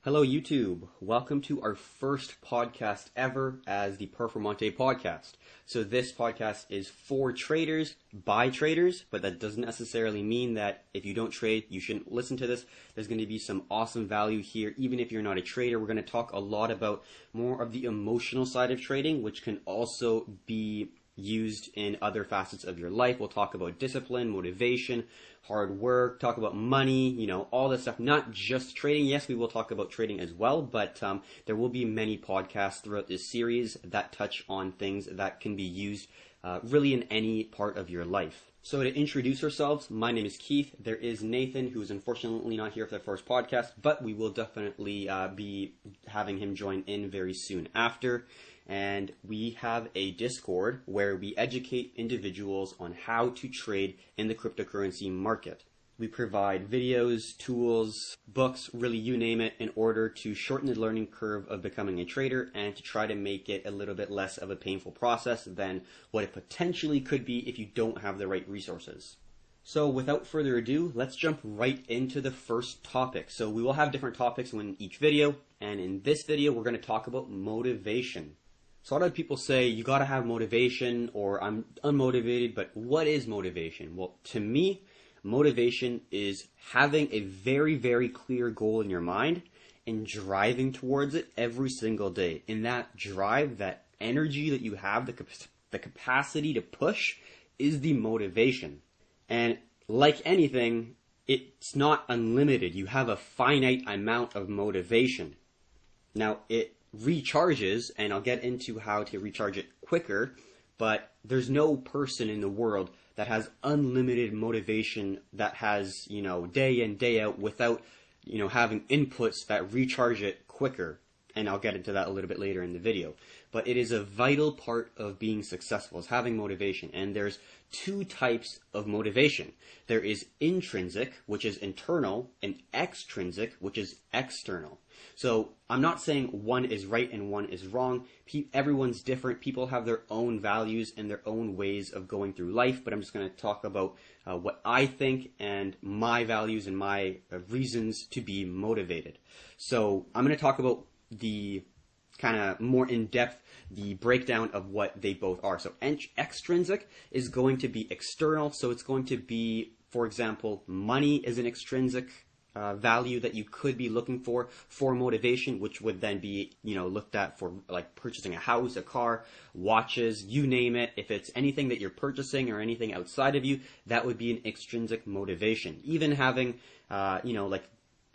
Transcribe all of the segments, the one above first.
Hello YouTube, welcome to our first podcast ever as the Performante podcast. So this podcast is for traders, by traders, but that doesn't necessarily mean that if you don't trade, you shouldn't listen to this. There's going to be some awesome value here, even if you're not a trader. We're going to talk a lot about more of the emotional side of trading, which can also be used in other facets of your life. We'll talk about discipline, motivation, hard work, talk about money, all this stuff, not just trading. Yes, we will talk about trading as well, but there will be many podcasts throughout this series that touch on things that can be used really in any part of your life. So to introduce ourselves, my name is Keith. There is Nathan, who is unfortunately not here for the first podcast, but we will definitely be having him join in very soon after. And we have a Discord where we educate individuals on how to trade in the cryptocurrency market. We provide videos, tools, books, really you name it, in order to shorten the learning curve of becoming a trader and to try to make it a little bit less of a painful process than what it potentially could be if you don't have the right resources. So without further ado, let's jump right into the first topic. So we will have different topics in each video, and in this video we're going to talk about motivation. So a lot of people say you gotta have motivation, or I'm unmotivated, but what is motivation? Well, to me, motivation is having a very, very clear goal in your mind and driving towards it every single day. In that drive, that energy that you have, the capacity to push is the motivation. And like anything, it's not unlimited. You have a finite amount of motivation. Now, it recharges, and I'll get into how to recharge it quicker, but there's no person in the world that has unlimited motivation that has, day in, day out without, having inputs that recharge it quicker. And I'll get into that a little bit later in the video. But it is a vital part of being successful, is having motivation. And there's two types of motivation. There is intrinsic, which is internal, and extrinsic, which is external. So I'm not saying one is right and one is wrong. Everyone's different. People have their own values and their own ways of going through life. But I'm just going to talk about what I think and my values and my reasons to be motivated. So I'm going to talk about the kind of more in-depth, the breakdown of what they both are. So extrinsic is going to be external. So it's going to be, for example, money is an extrinsic value that you could be looking for motivation, which would then be, looked at for like purchasing a house, a car, watches, you name it. If it's anything that you're purchasing or anything outside of you, that would be an extrinsic motivation. Even having,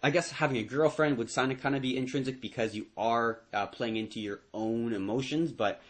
I guess having a girlfriend would kind of be intrinsic because you are playing into your own emotions, but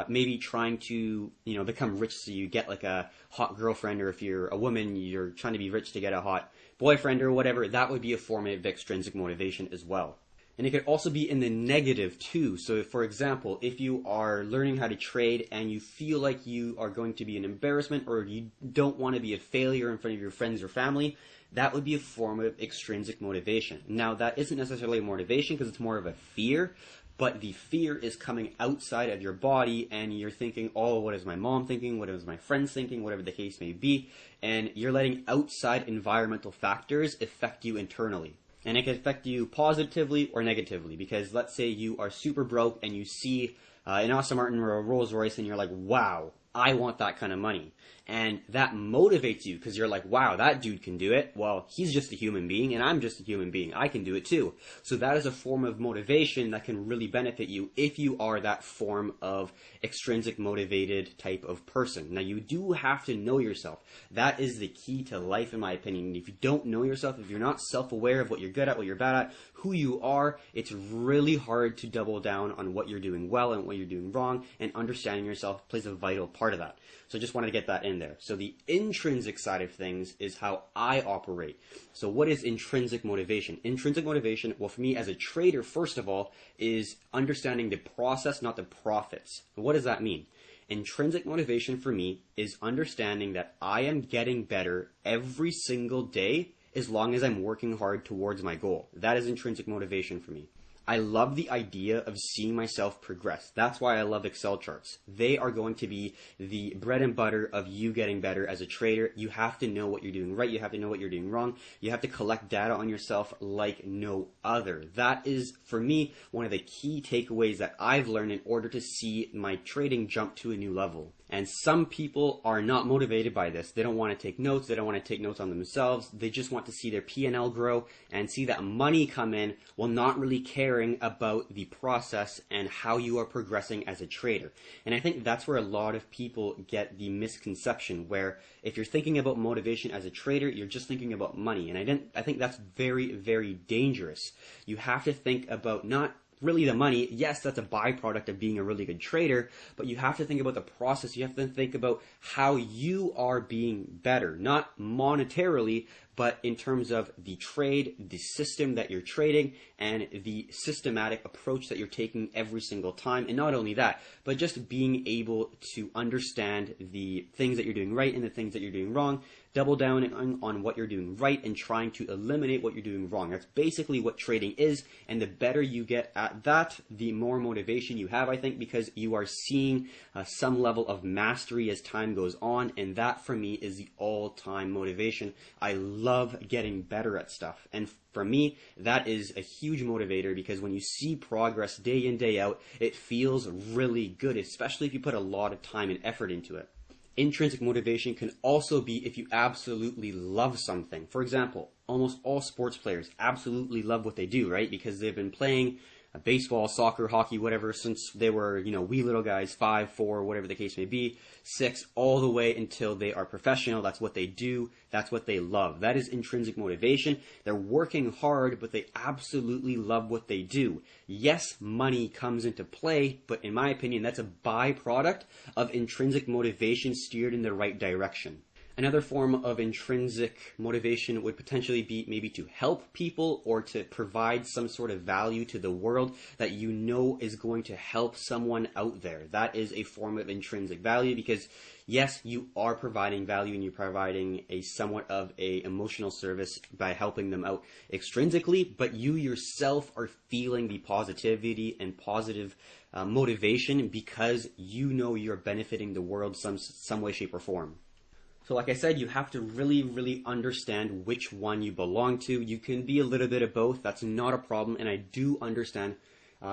maybe trying to, become rich so you get like a hot girlfriend, or if you're a woman, you're trying to be rich to get a hot boyfriend or whatever, that would be a form of extrinsic motivation as well. And it could also be in the negative too. So for example, if you are learning how to trade and you feel like you are going to be an embarrassment, or you don't want to be a failure in front of your friends or family, that would be a form of extrinsic motivation. Now, that isn't necessarily a motivation because it's more of a fear, but the fear is coming outside of your body, and you're thinking, oh, what is my mom thinking? What is my friends thinking? Whatever the case may be. And you're letting outside environmental factors affect you internally. And it can affect you positively or negatively, because let's say you are super broke and you see an Aston Martin or a Rolls Royce and you're like, wow, I want that kind of money. And that motivates you because you're like, wow, that dude can do it. Well, he's just a human being and I'm just a human being. I can do it too. So that is a form of motivation that can really benefit you if you are that form of extrinsic motivated type of person. Now, you do have to know yourself. That is the key to life, in my opinion. If you don't know yourself, if you're not self-aware of what you're good at, what you're bad at, who you are, it's really hard to double down on what you're doing well and what you're doing wrong, and understanding yourself plays a vital part of that. So I just wanted to get that in there. So the intrinsic side of things is how I operate. So what is intrinsic motivation? Intrinsic motivation, well, for me as a trader, first of all, is understanding the process, not the profits. What does that mean? Intrinsic motivation for me is understanding that I am getting better every single day as long as I'm working hard towards my goal. That is intrinsic motivation for me. I love the idea of seeing myself progress. That's why I love Excel charts. They are going to be the bread and butter of you getting better as a trader. You have to know what you're doing right. You have to know what you're doing wrong. You have to collect data on yourself like no other. That is, for me, one of the key takeaways that I've learned in order to see my trading jump to a new level. And some people are not motivated by this. They don't want to take notes. They don't want to take notes on themselves. They just want to see their P&L grow and see that money come in while not really caring about the process and how you are progressing as a trader. And I think that's where a lot of people get the misconception, where if you're thinking about motivation as a trader, you're just thinking about money. And I think that's very, very dangerous. You have to think about not really the money. Yes, that's a byproduct of being a really good trader, but you have to think about the process. You have to think about how you are being better, not monetarily, but in terms of the trade, the system that you're trading, and the systematic approach that you're taking every single time. And not only that, but just being able to understand the things that you're doing right and the things that you're doing wrong, double down on what you're doing right and trying to eliminate what you're doing wrong. That's basically what trading is, and the better you get at that, the more motivation you have, I think, because you are seeing some level of mastery as time goes on, and that for me is the all-time motivation. I love getting better at stuff, and for me, that is a huge motivator, because when you see progress day in, day out, it feels really good, especially if you put a lot of time and effort into it. Intrinsic motivation can also be if you absolutely love something. For example, almost all sports players absolutely love what they do, right? Because they've been playing baseball, soccer, hockey, whatever, since they were, wee little guys, 5, 4, whatever the case may be, 6, all the way until they are professional. That's what they do. That's what they love. That is intrinsic motivation. They're working hard, but they absolutely love what they do. Yes, money comes into play, but in my opinion, that's a byproduct of intrinsic motivation steered in the right direction. Another form of intrinsic motivation would potentially be maybe to help people or to provide some sort of value to the world that you know is going to help someone out there. That is a form of intrinsic value, because yes, you are providing value and you're providing a somewhat of a emotional service by helping them out extrinsically, but you yourself are feeling the positivity and positive motivation because you know you're benefiting the world some way, shape, or form. So like I said, you have to really, really understand which one you belong to. You can be a little bit of both. That's not a problem. And I do understand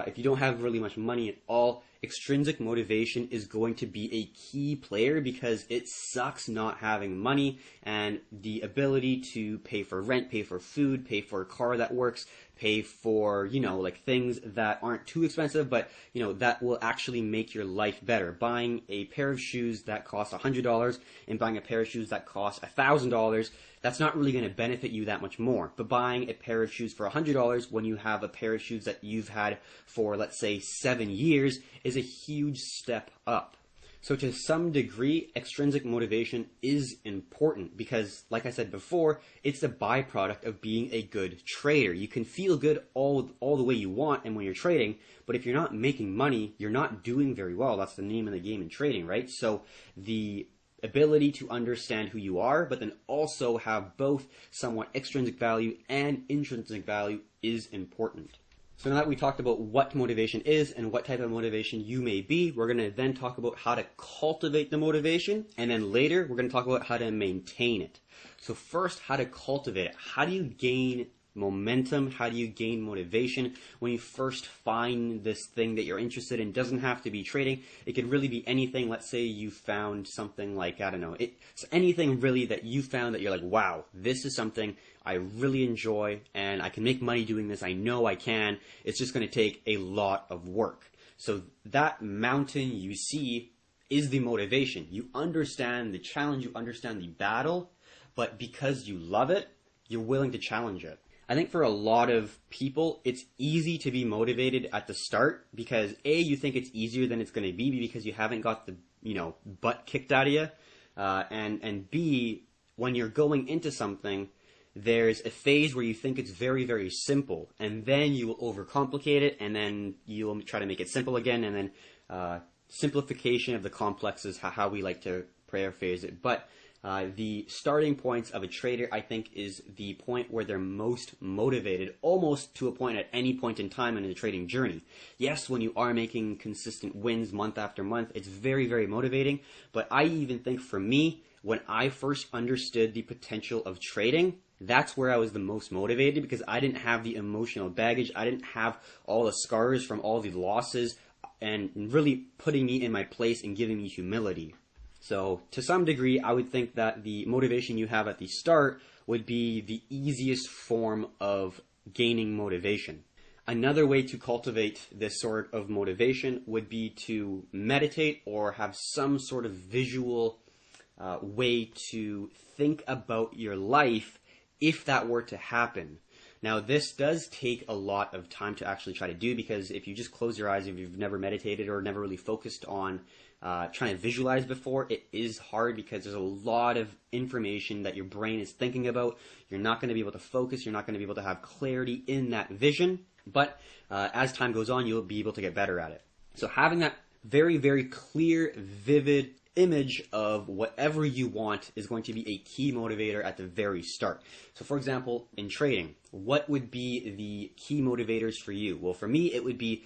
if you don't have really much money at all, extrinsic motivation is going to be a key player, because it sucks not having money, and the ability to pay for rent, pay for food, pay for a car that works, pay for, like things that aren't too expensive, but, that will actually make your life better. Buying a pair of shoes that cost $100 and buying a pair of shoes that cost $1,000, that's not really going to benefit you that much more. But buying a pair of shoes for $100 when you have a pair of shoes that you've had for, let's say, 7 years is a huge step up. So to some degree, extrinsic motivation is important because, like I said before, it's a byproduct of being a good trader. You can feel good all the way you want and when you're trading, but if you're not making money, you're not doing very well. That's the name of the game in trading, right? So the ability to understand who you are, but then also have both somewhat extrinsic value and intrinsic value is important. So now that we talked about what motivation is and what type of motivation you may be, we're going to then talk about how to cultivate the motivation, and then later we're going to talk about how to maintain it. So first, how to cultivate it. How do you gain momentum? How do you gain motivation when you first find this thing that you're interested in? It doesn't have to be trading. It could really be anything. Let's say you found something like, it's anything really that you found that you're like, wow, this is something I really enjoy and I can make money doing this. I know I can. It's just going to take a lot of work. So that mountain you see is the motivation. You understand the challenge, you understand the battle, but because you love it, you're willing to challenge it. I think for a lot of people, it's easy to be motivated at the start because A, you think it's easier than it's going to be because you haven't got the, butt kicked out of you. And B, when you're going into something, there's a phase where you think it's very, very simple, and then you will overcomplicate it, and then you'll try to make it simple again, and then simplification of the complex is how we like to paraphrase it. But The starting points of a trader, I think, is the point where they're most motivated, almost to a point at any point in time in the trading journey. Yes, when you are making consistent wins month after month, it's very, very motivating. But I even think for me, when I first understood the potential of trading, that's where I was the most motivated, because I didn't have the emotional baggage. I didn't have all the scars from all the losses and really putting me in my place and giving me humility. So to some degree, I would think that the motivation you have at the start would be the easiest form of gaining motivation. Another way to cultivate this sort of motivation would be to meditate or have some sort of visual way to think about your life if that were to happen. Now, this does take a lot of time to actually try to do, because if you just close your eyes, if you've never meditated or never really focused on trying to visualize before, it is hard because there's a lot of information that your brain is thinking about. You're not going to be able to focus. You're not going to be able to have clarity in that vision. But as time goes on, you'll be able to get better at it. So having that very, very clear, vivid image of whatever you want is going to be a key motivator at the very start. So for example, in trading, what would be the key motivators for you? Well, for me, it would be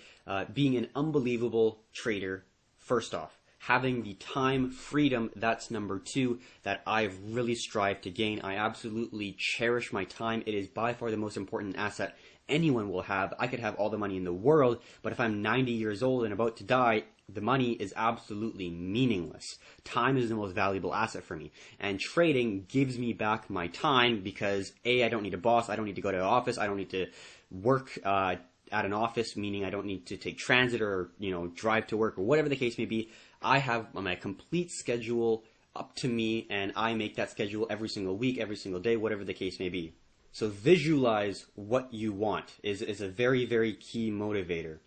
being an unbelievable trader, first off. Having the time freedom, that's number 2, that I've really strived to gain. I absolutely cherish my time. It is by far the most important asset anyone will have. I could have all the money in the world, but if I'm 90 years old and about to die, the money is absolutely meaningless. Time is the most valuable asset for me. And trading gives me back my time because A, I don't need a boss, I don't need to go to an office, I don't need to work at an office, meaning I don't need to take transit or, drive to work or whatever the case may be. I have my complete schedule up to me, and I make that schedule every single week, every single day, whatever the case may be. So visualize what you want is a very, very key motivator.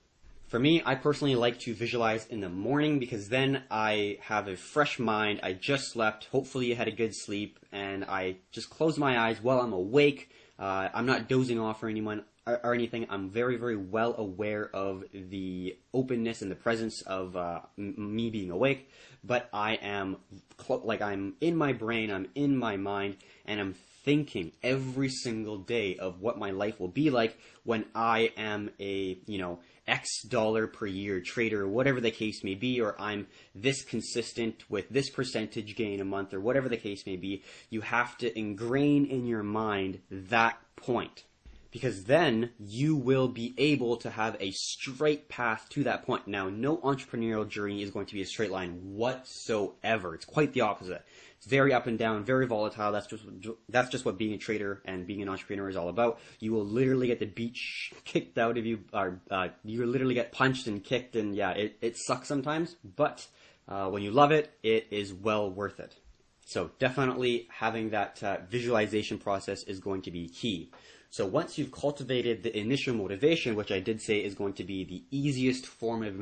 For me, I personally like to visualize in the morning because then I have a fresh mind. I just slept, hopefully I had a good sleep, and I just close my eyes while I'm awake. I'm not dozing off or anything. I'm very, very well aware of the openness and the presence of me being awake, but I am I'm in my brain, I'm in my mind, and I'm thinking every single day of what my life will be like when I am a, X dollar per year trader, or whatever the case may be, or I'm this consistent with this percentage gain a month, or whatever the case may be. You have to ingrain in your mind that point, because then you will be able to have a straight path to that point. Now, no entrepreneurial journey is going to be a straight line whatsoever. It's quite the opposite. It's very up and down, very volatile. That's just what being a trader and being an entrepreneur is all about. You will literally get the beat kicked out of you, or you will literally get punched and kicked, and yeah, it sucks sometimes, but when you love it, it is well worth it. So definitely having that visualization process is going to be key. So once you've cultivated the initial motivation, which I did say is going to be the easiest form of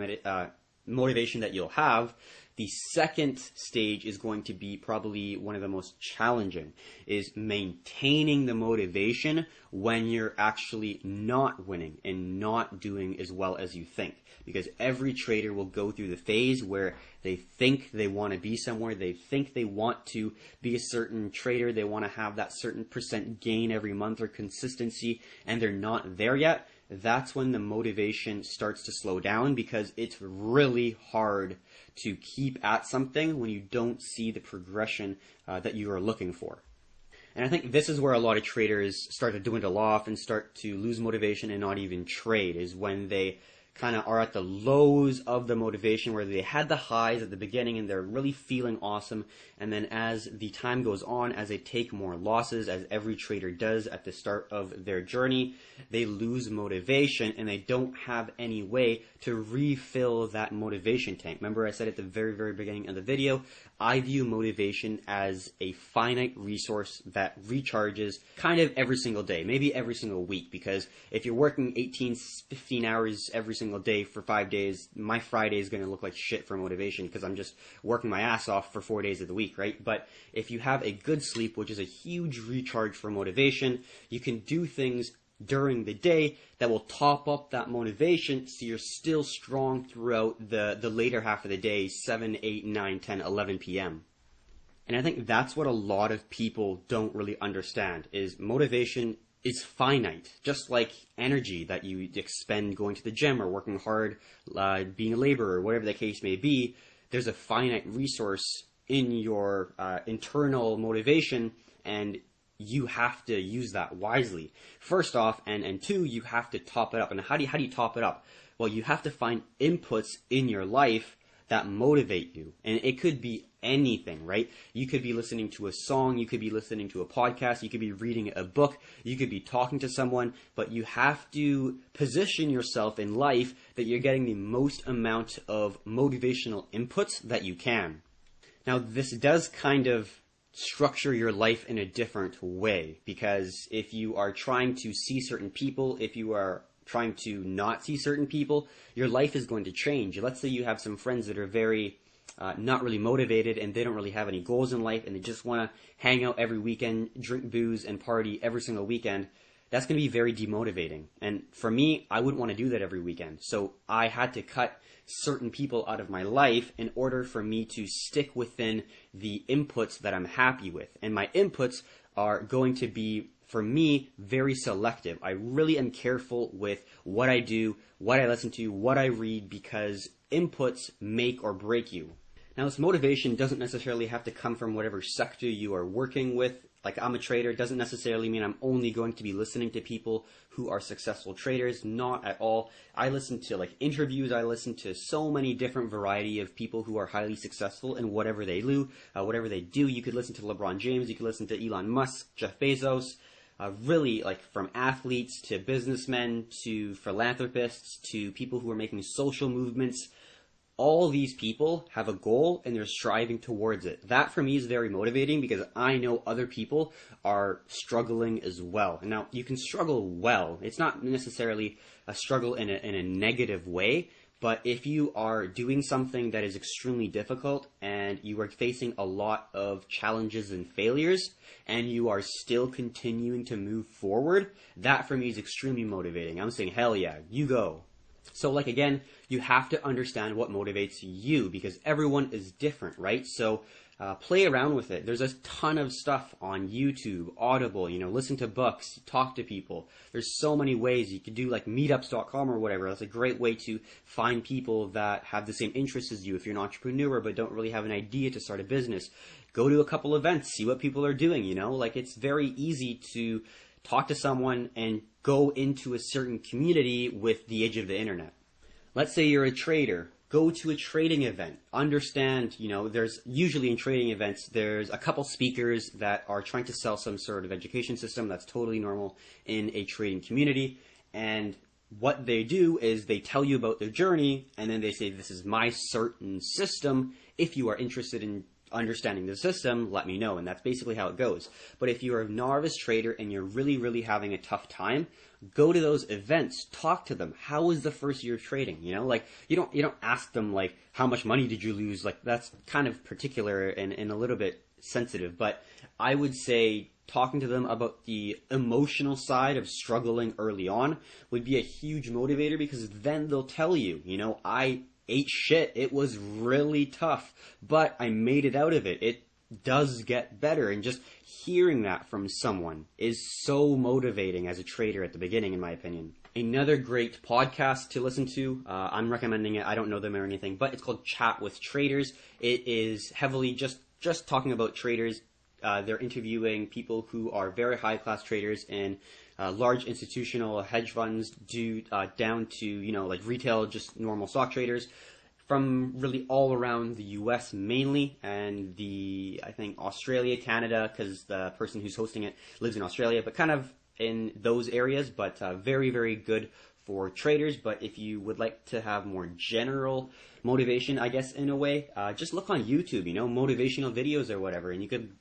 motivation that you'll have, the second stage is going to be probably one of the most challenging, is maintaining the motivation when you're actually not winning and not doing as well as you think. Because every trader will go through the phase where they think they want to be somewhere, they think they want to be a certain trader, they want to have that certain percent gain every month or consistency, and they're not there yet. That's when the motivation starts to slow down, because it's really hard to keep at something when you don't see the progression that you are looking for. And I think this is where a lot of traders start to dwindle off and start to lose motivation and not even trade, is when they kind of are at the lows of the motivation, where they had the highs at the beginning and they're really feeling awesome, and then as the time goes on, as they take more losses, as every trader does at the start of their journey, they lose motivation and they don't have any way to refill that motivation tank. Remember, I said at the very, very beginning of the video, I view motivation as a finite resource that recharges kind of every single day, maybe every single week, because if you're working 18, 15 hours every single day for 5 days, my Friday is going to look like shit for motivation because I'm just working my ass off for 4 days of the week, right? But if you have a good sleep, which is a huge recharge for motivation, you can do things during the day that will top up that motivation so you're still strong throughout the later half of the day, 7, 8, 9, 10, 11 p.m. And I think that's what a lot of people don't really understand is motivation is finite, just like energy that you expend going to the gym or working hard, being a laborer, whatever the case may be. There's a finite resource in your internal motivation, and you have to use that wisely. First off, and two, you have to top it up. And how do you top it up? Well, you have to find inputs in your life that motivate you. And it could be anything, right? You could be listening to a song, you could be listening to a podcast, you could be reading a book, you could be talking to someone, but you have to position yourself in life that you're getting the most amount of motivational inputs that you can. Now, this does kind of structure your life in a different way, because if you are trying to see certain people, if you are trying to not see certain people, your life is going to change. Let's say you have some friends that are very not really motivated and they don't really have any goals in life and they just want to hang out every weekend, drink booze and party every single weekend. That's going to be very demotivating. And for me, I wouldn't want to do that every weekend. So I had to cut certain people out of my life in order for me to stick within the inputs that I'm happy with. And my inputs are going to be, for me, very selective. I really am careful with what I do, what I listen to, what I read, because inputs make or break you. Now, this motivation doesn't necessarily have to come from whatever sector you are working with. Like, I'm a trader. It doesn't necessarily mean I'm only going to be listening to people who are successful traders. Not at all. I listen to interviews. I listen to so many different variety of people who are highly successful in whatever they do. You could listen to LeBron James. You could listen to Elon Musk, Jeff Bezos. Really, from athletes to businessmen to philanthropists to people who are making social movements. All these people have a goal and they're striving towards it. That for me is very motivating because I know other people are struggling as well. And now you can struggle well. It's not necessarily a struggle in a negative way, but if you are doing something that is extremely difficult and you are facing a lot of challenges and failures and you are still continuing to move forward, that for me is extremely motivating. I'm saying, hell yeah, you go. So again, you have to understand what motivates you because everyone is different, right? So play around with it. There's a ton of stuff on YouTube, Audible, listen to books, talk to people. There's so many ways. You could do meetups.com or whatever. That's a great way to find people that have the same interests as you. If you're an entrepreneur but don't really have an idea to start a business, go to a couple events, see what people are doing, It's very easy to talk to someone and go into a certain community with the age of the internet. Let's say you're a trader. Go to a trading event. Understand, there's usually in trading events, there's a couple speakers that are trying to sell some sort of education system. That's totally normal in a trading community. And what they do is they tell you about their journey, and then they say, this is my certain system. If you are interested in understanding the system, let me know. And that's basically how it goes. But if you're a novice trader and you're really, really having a tough time, go to those events, talk to them. How was the first year of trading? You don't ask them how much money did you lose? That's kind of particular and a little bit sensitive. But I would say talking to them about the emotional side of struggling early on would be a huge motivator because then they'll tell you, I ate shit. It was really tough, but I made it out of it. It does get better. And just hearing that from someone is so motivating as a trader at the beginning, in my opinion. Another great podcast to listen to, I'm recommending it. I don't know them or anything, but it's called Chat with Traders. It is heavily just talking about traders. They're interviewing people who are very high-class traders in large institutional hedge funds down to, retail, just normal stock traders from really all around the U.S. mainly, and I think Australia, Canada, because the person who's hosting it lives in Australia, but kind of in those areas, but very, very good for traders. But if you would like to have more general motivation, I guess, in a way, just look on YouTube, motivational videos or whatever, and you could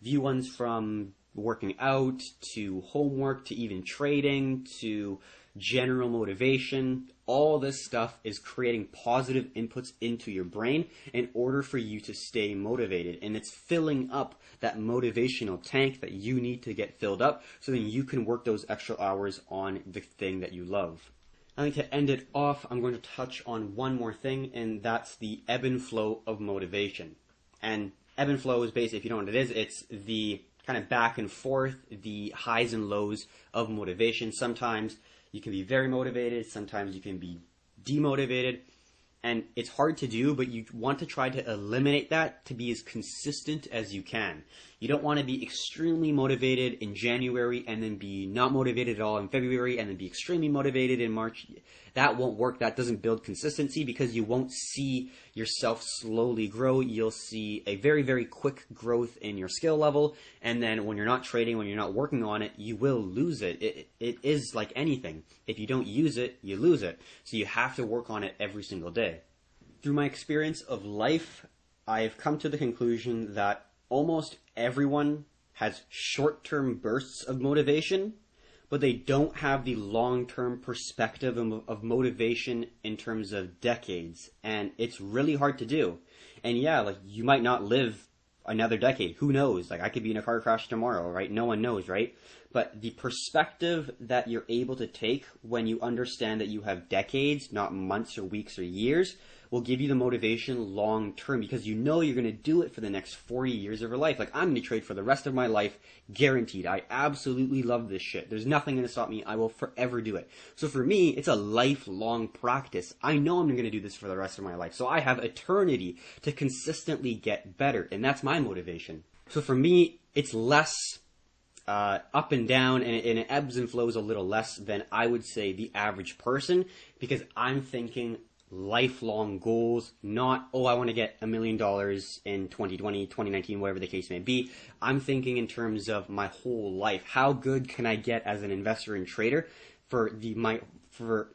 view ones from working out to homework to even trading to general motivation. All this stuff is creating positive inputs into your brain in order for you to stay motivated. And it's filling up that motivational tank that you need to get filled up so then you can work those extra hours on the thing that you love. I think to end it off, I'm going to touch on one more thing, and that's the ebb and flow of motivation. And ebb and flow is basically, if you don't know what it is, it's the kind of back and forth, the highs and lows of motivation. Sometimes you can be very motivated, sometimes you can be demotivated, and it's hard to do, but you want to try to eliminate that to be as consistent as you can. You don't want to be extremely motivated in January and then be not motivated at all in February and then be extremely motivated in March. That won't work. That doesn't build consistency because you won't see yourself slowly grow. You'll see a very, very quick growth in your skill level. And then when you're not trading, when you're not working on it, you will lose it. It is like anything. If you don't use it, you lose it. So you have to work on it every single day. Through my experience of life, I've come to the conclusion that almost everyone has short-term bursts of motivation, but they don't have the long-term perspective of motivation in terms of decades. And it's really hard to do. And yeah, like, you might not live another decade. Who knows? Like, I could be in a car crash tomorrow, right? No one knows, right? But the perspective that you're able to take when you understand that you have decades, not months or weeks or years, will give you the motivation long term, because you know you're going to do it for the next 40 years of your life. Like, I'm going to trade for the rest of my life, guaranteed. I absolutely love this shit. There's nothing going to stop me. I will forever do it. So for me, it's a lifelong practice. I know I'm going to do this for the rest of my life. So I have eternity to consistently get better, and that's my motivation. So for me, it's less up and down, and it ebbs and flows a little less than I would say the average person, because I'm thinking lifelong goals, not, oh, I want to get $1 million in 2020, 2019, whatever the case may be. I'm thinking in terms of my whole life. How good can I get as an investor and trader for the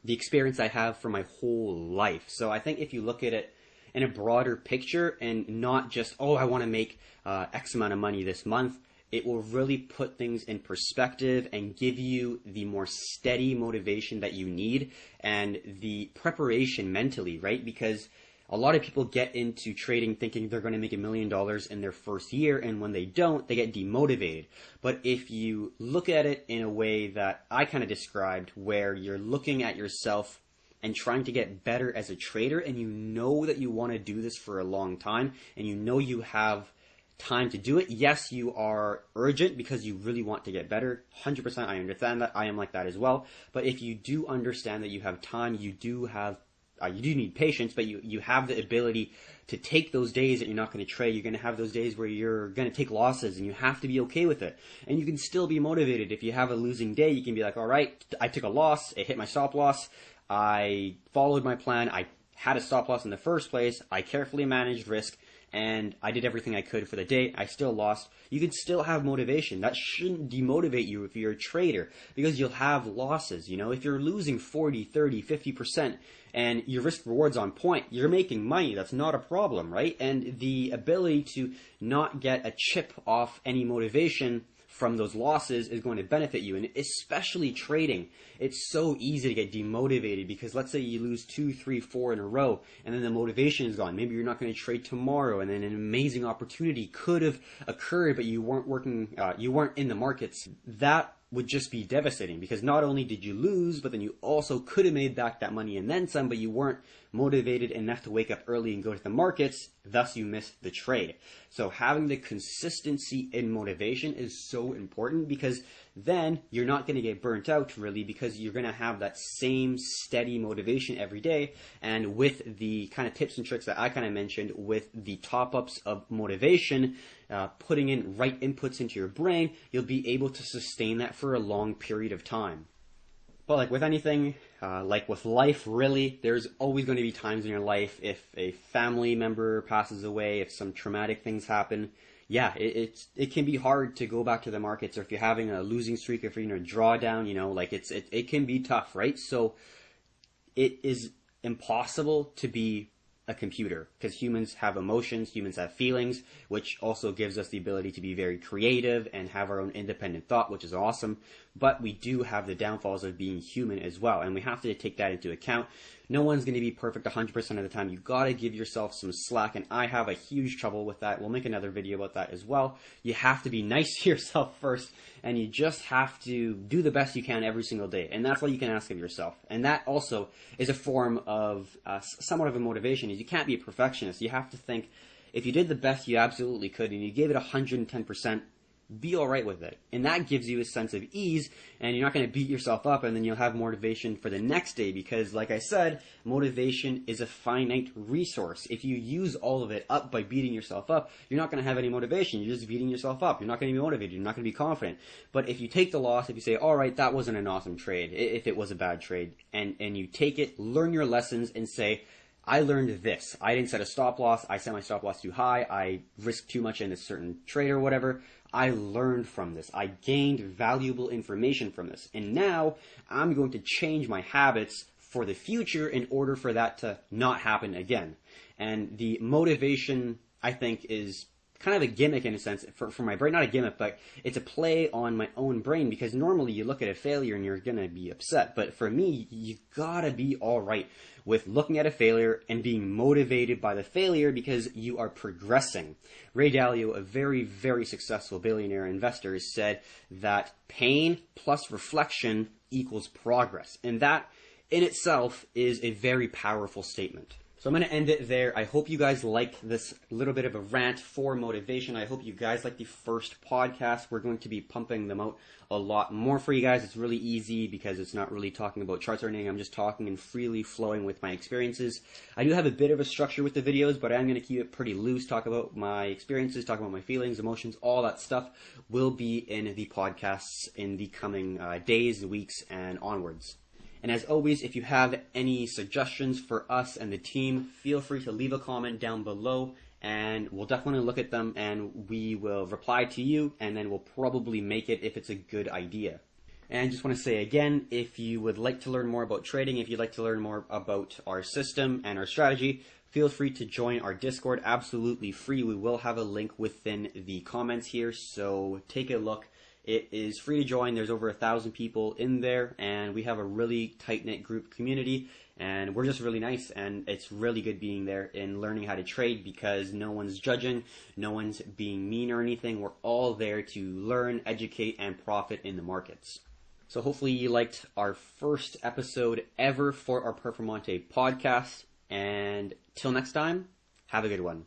experience I have for my whole life? So I think if you look at it in a broader picture and not just, oh, I want to make X amount of money this month, it will really put things in perspective and give you the more steady motivation that you need and the preparation mentally, right? Because a lot of people get into trading thinking they're going to make $1 million in their first year, and when they don't, they get demotivated. But if you look at it in a way that I kind of described, where you're looking at yourself and trying to get better as a trader, and you know that you want to do this for a long time, and you know you have time to do it. Yes, you are urgent because you really want to get better. 100%, I understand that. I am like that as well. But if you do understand that you have time, you do need patience, but you have the ability to take those days that you're not going to trade. You're going to have those days where you're going to take losses, and you have to be okay with it. And you can still be motivated. If you have a losing day, you can be like, all right, I took a loss. It hit my stop loss. I followed my plan. I had a stop loss in the first place. I carefully managed risk, and I did everything I could for the day. I still lost. You can still have motivation. That shouldn't demotivate you if you're a trader, because you'll have losses. You know, if you're losing 40, 30, 50% and your risk reward's on point, you're making money. That's not a problem, right? And the ability to not get a chip off any motivation from those losses is going to benefit you. And especially trading, it's so easy to get demotivated, because let's say you lose 2, 3, 4 in a row, and then the motivation is gone. Maybe you're not going to trade tomorrow, and then an amazing opportunity could have occurred, but you weren't in the markets. That would just be devastating, because not only did you lose, but then you also could have made back that money and then some, but you weren't motivated enough to wake up early and go to the markets, thus you missed the trade. So having the consistency in motivation is so important, because then you're not going to get burnt out really, because you're going to have that same steady motivation every day. And with the kind of tips and tricks that I kind of mentioned, with the top-ups of motivation, putting in right inputs into your brain, you'll be able to sustain that for a long period of time. But like with anything, like with life, really, there's always going to be times in your life, if a family member passes away, if some traumatic things happen, yeah, it can be hard to go back to the markets, or if you're having a losing streak, if you're in a drawdown, you know, like it can be tough, right? So it is impossible to be a computer, because humans have emotions, humans have feelings, which also gives us the ability to be very creative and have our own independent thought, which is awesome. But we do have the downfalls of being human as well, and we have to take that into account. No one's going to be perfect 100% of the time. You got to give yourself some slack, and I have a huge trouble with that. We'll make another video about that as well. You have to be nice to yourself first, and you just have to do the best you can every single day, and that's all you can ask of yourself. And that also is a form of somewhat of a motivation, is you can't be a perfectionist. You have to think, if you did the best you absolutely could and you gave it 110%, be all right with it. And that gives you a sense of ease, and you're not going to beat yourself up, and then you'll have motivation for the next day because, like I said, motivation is a finite resource. If you use all of it up by beating yourself up, you're not going to have any motivation. You're just beating yourself up. You're not going to be motivated. You're not going to be confident. But if you take the loss, if you say, all right, that wasn't an awesome trade, if it was a bad trade, and you take it, learn your lessons, and say, I learned this. I didn't set a stop loss. I set my stop loss too high. I risked too much in a certain trade or whatever. I learned from this. I gained valuable information from this. And now I'm going to change my habits for the future in order for that to not happen again. And the motivation, I think, is kind of a gimmick in a sense for my brain. Not a gimmick, but it's a play on my own brain, because normally you look at a failure and you're going to be upset. But for me, you gotta be all right with looking at a failure and being motivated by the failure because you are progressing. Ray Dalio, a very, very successful billionaire investor, said that pain plus reflection equals progress. And that in itself is a very powerful statement. So I'm going to end it there. I hope you guys like this little bit of a rant for motivation. I hope you guys like the first podcast. We're going to be pumping them out a lot more for you guys. It's really easy because it's not really talking about charts or anything. I'm just talking and freely flowing with my experiences. I do have a bit of a structure with the videos, but I'm going to keep it pretty loose. Talk about my experiences, talk about my feelings, emotions, all that stuff will be in the podcasts in the coming days, weeks, and onwards. And as always, if you have any suggestions for us and the team, feel free to leave a comment down below, and we'll definitely look at them and we will reply to you, and then we'll probably make it if it's a good idea. And just want to say again, if you would like to learn more about trading, if you'd like to learn more about our system and our strategy, feel free to join our Discord, absolutely free. We will have a link within the comments here, so take a look. It is free to join. There's over 1,000 people in there, and we have a really tight-knit group community, and we're just really nice, and it's really good being there and learning how to trade because no one's judging, no one's being mean or anything. We're all there to learn, educate, and profit in the markets. So hopefully you liked our first episode ever for our Performante podcast, and till next time, have a good one.